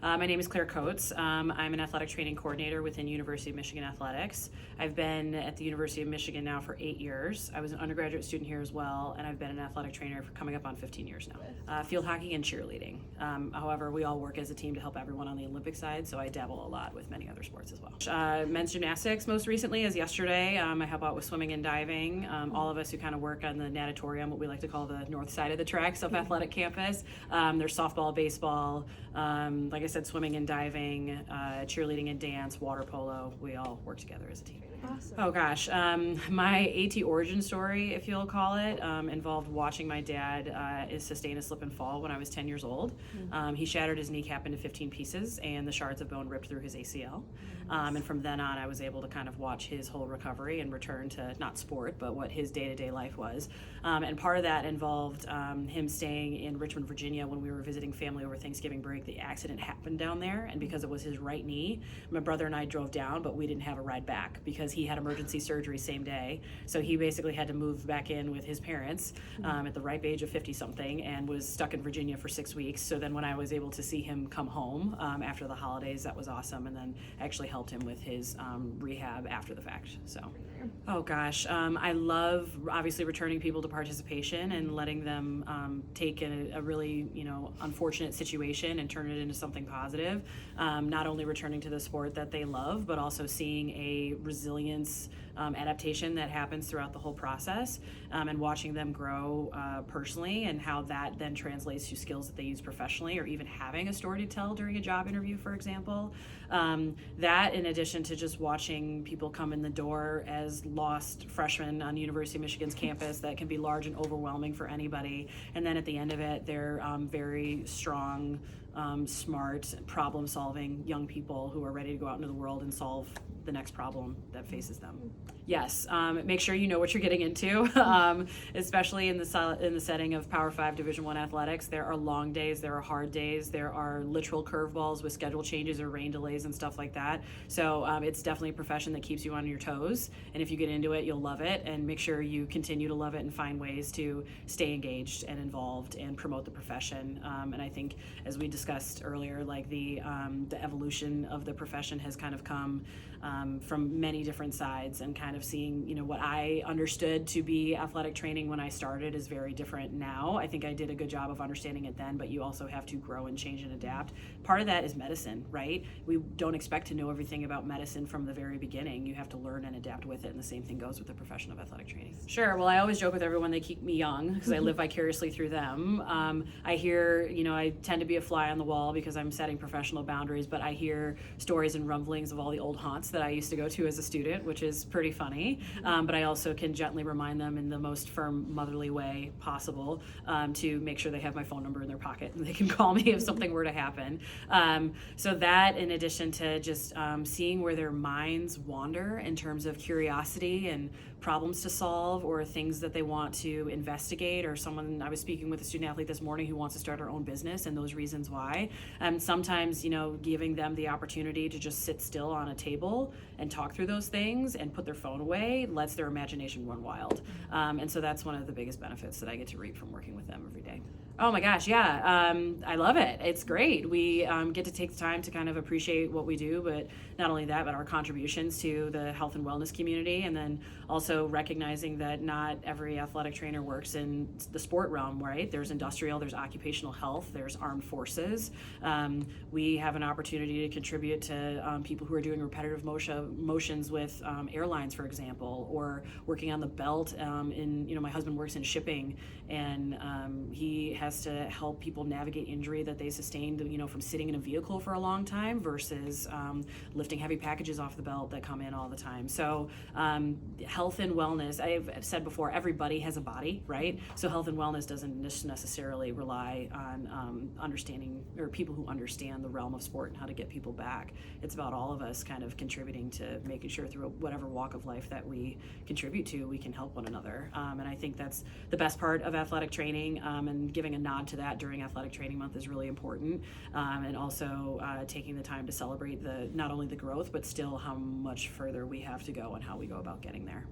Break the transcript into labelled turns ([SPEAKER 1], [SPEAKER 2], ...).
[SPEAKER 1] My name is Claire Coates. I'm an athletic training coordinator within University of Michigan Athletics. I've been at the University of Michigan now for 8 years. I was an undergraduate student here as well, and I've been an athletic trainer for coming up on 15 years now. Field hockey and cheerleading. However, we all work as a team to help everyone on the Olympic side, so I dabble a lot with many other sports as well. Men's gymnastics most recently as yesterday. I help out with swimming and diving. All of us who kind of work on the natatorium, what we like to call the north side of the tracks of athletic campus. There's softball, baseball, like I said, swimming and diving, cheerleading and dance, water polo. We all work together as a team.
[SPEAKER 2] Awesome.
[SPEAKER 1] Oh gosh, my AT origin story, if you'll call it, involved watching my dad sustain a slip and fall when I was 10 years old. He shattered his kneecap into 15 pieces and the shards of bone ripped through his ACL. And from then on, I was able to kind of watch his whole recovery and return to not sport, but what his day-to-day life was. And part of that involved him staying in Richmond, Virginia when we were visiting family over Thanksgiving break. The accident happened down there, and because it was his right knee, my brother and I drove down, but we didn't have a ride back because he had emergency surgery same day. So he basically had to move back in with his parents at the ripe age of 50-something and was stuck in Virginia for 6 weeks. So then when I was able to see him come home after the holidays, that was awesome, and then actually helped him with his rehab after the fact. So, oh gosh, I love obviously returning people to participation and letting them take a really unfortunate situation and turn it into something positive. Not only returning to the sport that they love, but also seeing a resilience adaptation that happens throughout the whole process, and watching them grow personally, and how that then translates to skills that they use professionally, or even having a story to tell during a job interview, for example. That, in addition to just watching people come in the door as lost freshmen on University of Michigan's campus, that can be large and overwhelming for anybody. And then at the end of it, they're very strong, smart, problem-solving young people who are ready to go out into the world and solve the next problem that faces them. Yes, make sure you know what you're getting into, especially in the setting of Power 5 Division I athletics. There are long days, there are hard days, there are literal curveballs with schedule changes or rain delays and stuff like that. So it's definitely a profession that keeps you on your toes, and if you get into it, you'll love it, and make sure you continue to love it and find ways to stay engaged and involved and promote the profession. And I think, as we discussed earlier, like the evolution of the profession has kind of come from many different sides, and kind of seeing, what I understood to be athletic training when I started is very different now. I think I did a good job of understanding it then, but you also have to grow and change and adapt. Part of that is medicine, right? We don't expect to know everything about medicine from the very beginning. You have to learn and adapt with it, and the same thing goes with the profession of athletic training. Sure, well, I always joke with everyone they keep me young because I live vicariously through them. I hear, I tend to be a fly on the wall because I'm setting professional boundaries, but I hear stories and rumblings of all the old haunts that I used to go to as a student, which is pretty funny. But I also can gently remind them in the most firm, motherly way possible to make sure they have my phone number in their pocket and they can call me if something were to happen. So that, in addition to just seeing where their minds wander in terms of curiosity and problems to solve, or things that they want to investigate, or I was speaking with a student athlete this morning who wants to start her own business and those reasons why. Sometimes, giving them the opportunity to just sit still on a table and talk through those things and put their phone away lets their imagination run wild. And so that's one of the biggest benefits that I get to reap from working with them every day. Oh my gosh, yeah, I love it. It's great. We get to take the time to kind of appreciate what we do, but not only that, but our contributions to the health and wellness community, and then also recognizing that not every athletic trainer works in the sport realm, right? There's industrial, there's occupational health, there's armed forces. We have an opportunity to contribute to people who are doing repetitive motions with airlines, for example, or working on the belt. My husband works in shipping, and he has to help people navigate injury that they sustained, from sitting in a vehicle for a long time versus lifting heavy packages off the belt that come in all the time. So health and wellness, I've said before, everybody has a body, right? So health and wellness doesn't necessarily rely on understanding, or people who understand the realm of sport and how to get people back. It's about all of us kind of contributing to making sure through whatever walk of life that we contribute to, we can help one another. And I think that's the best part of athletic training, and giving a nod to that during Athletic Training Month is really important. And also taking the time to celebrate not only the growth, but still how much further we have to go and how we go about getting there.